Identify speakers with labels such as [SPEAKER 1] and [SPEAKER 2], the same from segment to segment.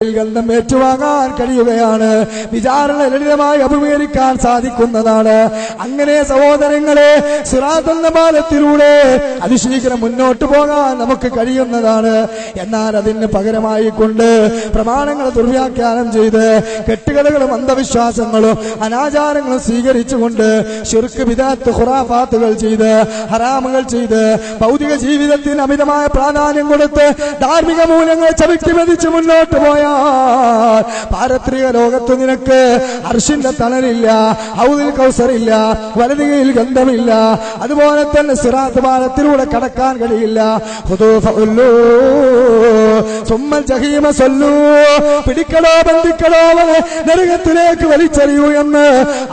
[SPEAKER 1] ഗന്ധം ഏറ്റുവാങ്ങാൻ കഴിയുകയാണ്. വിചാരണ ലളിതമായി അഭിമുഖീകരിക്കാൻ സാധിക്കുന്നതാണ്. അങ്ങനെ സഹോദരങ്ങളെ, സിറാത്ത് എന്ന പാലത്തിലൂടെ അതിശീഘ്രം മുന്നോട്ട് പോകാൻ നമുക്ക് കഴിയുന്നതാണ്. എന്നാൽ അതിന് പകരമായി കൊണ്ട് പ്രമാണങ്ങൾ ദുർവ്യാഖ്യാനം ചെയ്ത് കെട്ടുകഥകളും അന്ധവിശ്വാസങ്ങളും അനാചാരങ്ങളും സ്വീകരിച്ചുകൊണ്ട് ശിർക്ക് ബിദഅത്ത് ഖുറാഫാത്തുകൾ ചെയ്ത് ഹറാമുകൾ ചെയ്ത് ഭൗതിക ജീവിതത്തിന് അമിതമായ പ്രാധാന്യം കൊടുത്ത് ധാർമ്മിക മൂല്യങ്ങൾ ചവിട്ടി മെതിച്ച് മുന്നോട്ട് പോയ പാരത്രിക ലോകത്ത് നിനക്ക് അർശിന്റെ തണലില്ല, ഹൗദിൽ കൗസറില്ല, വലതുകയിൽ ഗന്ധമില്ല, അതുപോലെ തന്നെ സിറാത്ത് പാലത്തിലൂടെ കടക്കാൻ കഴിയില്ല. പിടിക്കടോ ബന്ധിക്കടോ നരകത്തിലേക്ക് വലിച്ചെറിയൂ എന്ന്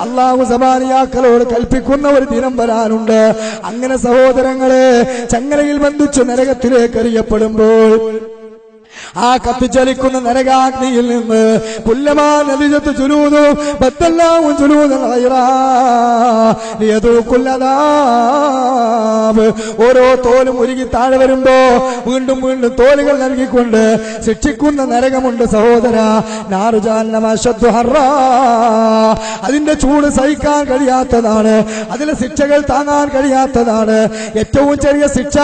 [SPEAKER 1] അള്ളാഹു സബാനിയാക്കളോട് കൽപ്പിക്കുന്ന ഒരു ദിനം വരാനുണ്ട്. അങ്ങനെ സഹോദരങ്ങളെ, ചങ്ങലയിൽ ബന്ധിച്ച് നരകത്തിലേക്ക് എറിയപ്പെടുമ്പോൾ ആ കത്തിച്ചലിക്കുന്ന നരകാഗ്നിയിൽ നിന്ന് കുല്ലമാനദിജത്ത് ജുലൂദും ബദ്ദല്ലാഹു ജുലൂദൻ ഗൈറാ ലിയദൂഖുല്ലദാബ്. ഓരോ തോലും ഉരുകി താഴെ വരുമ്പോ വീണ്ടും വീണ്ടും തോലുകൾ നൽകിക്കൊണ്ട് ശിക്ഷിക്കുന്ന നരകമുണ്ട് സഹോദര. നാറു ജഹന്നമ അശദ്ദു ഹർറാ. അതിന്റെ ചൂട് സഹിക്കാൻ കഴിയാത്തതാണ്, അതിലെ ശിക്ഷകൾ താങ്ങാൻ കഴിയാത്തതാണ്. ഏറ്റവും ചെറിയ ശിക്ഷ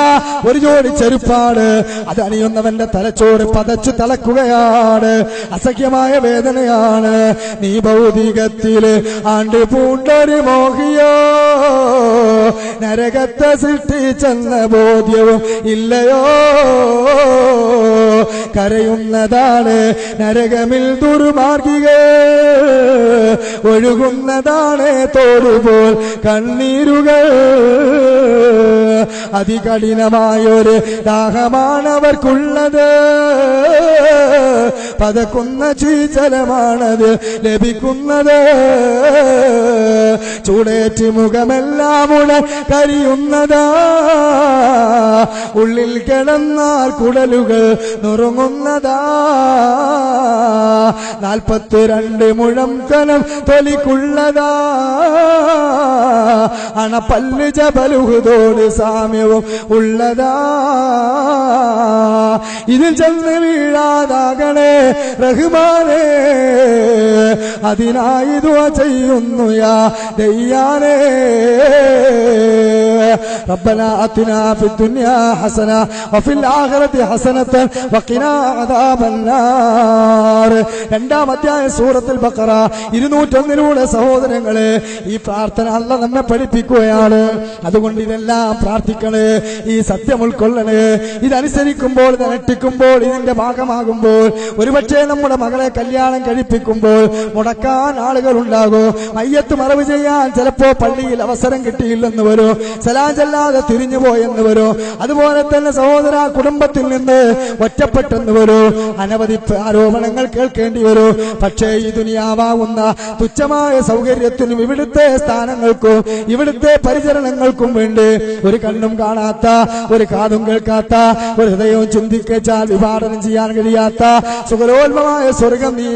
[SPEAKER 1] ഒരു ജോഡി ചെരുപ്പാണ്. അത് അണിയുന്നവന്റെ തലച്ചോറ് പതച്ചു തളക്കുകയാണ്. അസഖ്യമായ വേദനയാണ്. നീ ഭൗതികത്തില് ആണ്ട് പൂണ്ടൊരു മോഹിയോ, നരകത്തെ സൃഷ്ടിച്ചെന്ന ബോധ്യവും ഇല്ലയോ. കരയുന്നതാണ് നരകമിൽ ദുർമാർഗികൾ, ഒഴുകുന്നതാണ് തോടുപോൽ കണ്ണീരുകൾ. അതികഠിനമായൊരു ദാഹമാണവർക്കുള്ളത്, പതക്കുന്ന ചീച്ചലമാണത് ലഭിക്കുന്നത്. ചൂടേറ്റ് മുഖമെല്ലാം ഉടൻ കരിയുന്നതാ, ഉള്ളിൽ കിടന്നാൽ കുടലുകൾ നുറുങ്ങുന്നതാ. 42 മുഴം കനം തൊലിക്കുള്ളതാ, അണപ്പല്ല് ജബലുഹുദോട് സാമ്യവും ഉള്ളതാ. ഇതിൽ ചെന്ന് വീഴാതാകണേ റഹ്മാനേ, അതിനായി ദുആ ചെയ്യുന്നു യാ ദയ്യാനേ. റബ്ബനാ അത്തിനാ ഫിദ്ദുനിയാ ഹസന വഫിൽ ആഖിറതി ഹസനതൻ വഖിനാ അദാബന്നാർ. 2-ാം അധ്യായം സൂറത്തുൽ ബഖറ 201 സഹോദരങ്ങളെ, ഈ പ്രാർത്ഥന അല്ലാഹ് നമ്മെ പഠിപ്പിക്കുകയാണ്. അതുകൊണ്ട് ഇതെല്ലാം പ്രാർത്ഥിക്കണേ, ഈ സത്യം ഉൾക്കൊള്ളണേ. ഇതനുസരിക്കുമ്പോൾ, ഇതനുഷ്ഠിക്കുമ്പോൾ, ഇതിന്റെ ഭാഗമാകുമ്പോൾ, ഒരുപക്ഷെ നമ്മുടെ മകളെ കല്യാണം കഴിപ്പിക്കുമ്പോൾ മുടക്കാൻ ആളുകൾ ഉണ്ടാകും. മയ്യത്ത് മറവ് ചെയ്യാൻ ചിലപ്പോ പള്ളിയിൽ അവസരം കിട്ടിയില്ലെന്ന് വരും, സലാം ചെല്ലാതെ തിരിഞ്ഞുപോയെന്ന് വരും. അതുപോലെ തന്നെ സഹോദര, കുടുംബത്തിൽ നിന്ന് ഒറ്റപ്പെട്ടെന്ന് വരും. അനവധി ആരോപണങ്ങൾ കേൾക്കേണ്ടി വരും. പക്ഷേ ഈ ദുനിയാവാകുന്ന തുച്ഛമായ സൗകര്യത്തിനും ഇവിടുത്തെ സ്ഥാനങ്ങൾക്കും ഇവിടുത്തെ പരിചരണങ്ങൾക്കും വേണ്ടി ഒരു കണ്ണും കാണാത്ത, ഒരു കാതും കേൾക്കാത്ത, ഒരു ഹൃദയവും ചിന്തിച്ചാൽ വിഭാടനം ചെയ്യാൻ കഴിയാത്ത സുഖലോൽമമായ സ്വർഗം നീ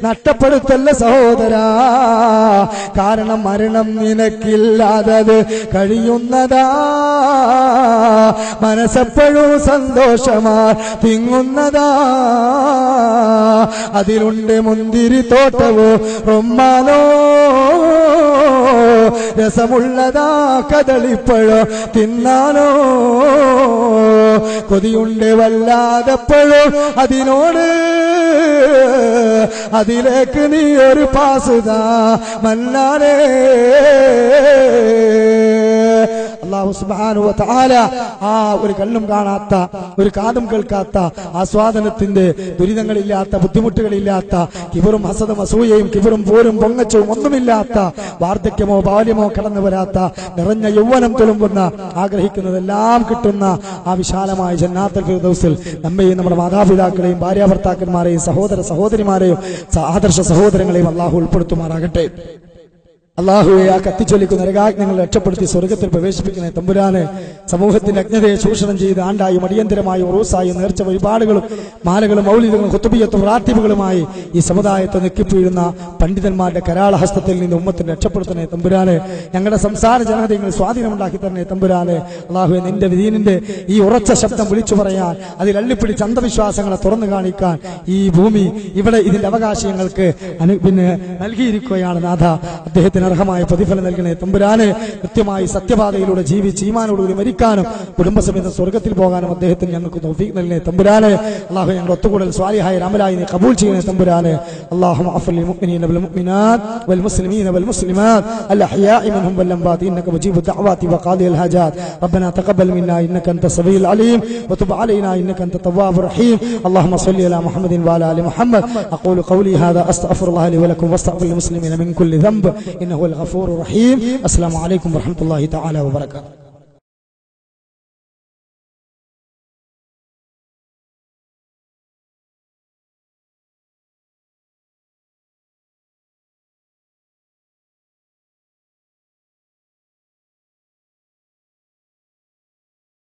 [SPEAKER 1] നഷ്ടപ്പെടുത്തല്ല സഹോദര. കാരണം മരണം നിനക്കില്ലാതത് കഴിയുന്നതാ. മനസ്സെപ്പോഴും സന്തോഷമാ തിങ്ങുന്നതാ. അതിലുണ്ട് മുന്തിരി തോട്ടവോ റൊമ്മാനോ, രസമുള്ളതാ കദളിപ്പഴോ തിന്നാനോ. കൊതിയുണ്ട് വല്ലാതെപ്പോഴോ അതിനോട്, അതിലേക്ക് നീ ഒരു പാസുതാ മന്നാനേ. അല്ലാഹു സുബ്ഹാനഹു വ തആല ആ ഒരു കണ്ണും കാണാത്ത, ഒരു കാതും കേൾക്കാത്ത, ആസ്വാദനത്തിന്റെ ദുരിതങ്ങളില്ലാത്ത, ബുദ്ധിമുട്ടുകളില്ലാത്ത, കിബറും ഹസദും അസൂയയും കിബറും പോരും പൊങ്ങച്ചവും ഒന്നുമില്ലാത്ത, വാർദ്ധക്യമോ ബാല്യമോ കടന്നു വരാത്ത, നിറഞ്ഞ യൗവനം തുളുമ്പുന്ന, ആഗ്രഹിക്കുന്നതെല്ലാം കിട്ടുന്ന ആ വിശാലമായ ജന്നാത്തുൽ ഫിർദൗസിൽ നമ്മെയും നമ്മുടെ മാതാപിതാക്കളെയും ഭാര്യാഭർത്താക്കന്മാരെയും സഹോദര സഹോദരിമാരെയും ആദർശ സഹോദരങ്ങളെയും അല്ലാഹു ഉൾപ്പെടുത്തുമാറാകട്ടെ. അള്ളാഹുവെ ആ കത്തിച്ചൊലിക്കുന്ന നരകാഗ്നികൾ രക്ഷപ്പെടുത്തി സ്വർഗത്തിൽ പ്രവേശിപ്പിക്കുന്ന തമ്പുരാനെ, സമൂഹത്തിന്റെ അജ്ഞതയെ ചൂഷണം ചെയ്ത് ആണ്ടായും അടിയന്തരമായി ഉറൂസായും നേർച്ച വഴിപാടുകളും മാലകളും മൗലിദുകളും ഖുതുബിയത്തും റാത്തിബുകളുമായി ഈ സമുദായത്തെ നെക്കിപ്പീഴുന്ന പണ്ഡിതന്മാരുടെ കരാളഹസ്തത്തിൽ നിന്ന് ഉമ്മത്തിന് രക്ഷപ്പെടുത്തണേ തമ്പുരാനെ. ഞങ്ങളുടെ സംസാര ജനതയിൽ സ്വാധീനമുണ്ടാക്കി തരണേ തമ്പുരാനെ. അള്ളാഹുവെ, നിന്റെ ദീനിന്റെ ഈ ഉറച്ച ശബ്ദം വിളിച്ചു പറയാൻ, അതിൽ അള്ളിപ്പിടിച്ച് അന്ധവിശ്വാസങ്ങളെ തുറന്നു കാണിക്കാൻ ഈ ഭൂമി ഇവിടെ ഇതിന്റെ അവകാശങ്ങൾക്ക് നൽകിയിരിക്കുകയാണ് നാഥ. അദ്ദേഹത്തിന് അർഹമായ പ്രതിഫലം നൽകണേ തമ്പുരാനെ. കൃത്യമായി സത്യപാതയിലൂടെ ജീവിച്ച് ഈമാനോടുകൂടി മരിക്കാനും കുടുംബസമേതം സ്വർഗത്തിൽ പോകാനും അദ്ദേഹത്തിന് ഞങ്ങൾക്ക് തൗഫീഖ് നൽകണേ തമ്പുരാനെ. അല്ലാഹു ഞങ്ങളുടെ ഒത്തുകൂടൽ സ്വാലിഹായ അമലായി നീ ഖബൂൽ ചെയ്യണേ തമ്പുരാനെ. അല്ലാഹുമ്മ അഗ്ഫിർ ലിൽ മുഅ്മിനീന വൽ മുഅ്മിനാത്ത് വൽ മുസ്ലിമീന വൽ മുസ്ലിമാത്ത് അൽ അഹ്യാഇ മിൻഹും വൽ അംവാത് ഇന്നക മുജീബു ദഅവാതി വഖാദിൽ ഹജാത്. റബ്ബനാ തഖബ്ബൽ മിന്നാ ഇന്നക അൻത സമീഉൽ അലീം വതുബ് അലൈനാ ഇന്നക അൻത തവ്വാബുർ റഹീം. അല്ലാഹുമ്മ സ്വല്ലി അലാ മുഹമ്മദിൻ വഅലാ ആലി മുഹമ്മദ്. അഖൂലു ഖൗലി ഹാദാ അസ്തഗ്ഫിറുല്ലാഹ ലി വലക്കും വസ്തഗ്ഫിർ ലിൽ മുസ്ലിമീന മിൻ കുല്ലി ദംബ് ഇന്നഹു الغفور الرحيم. السلام عليكم ورحمة الله تعالى وبركاته.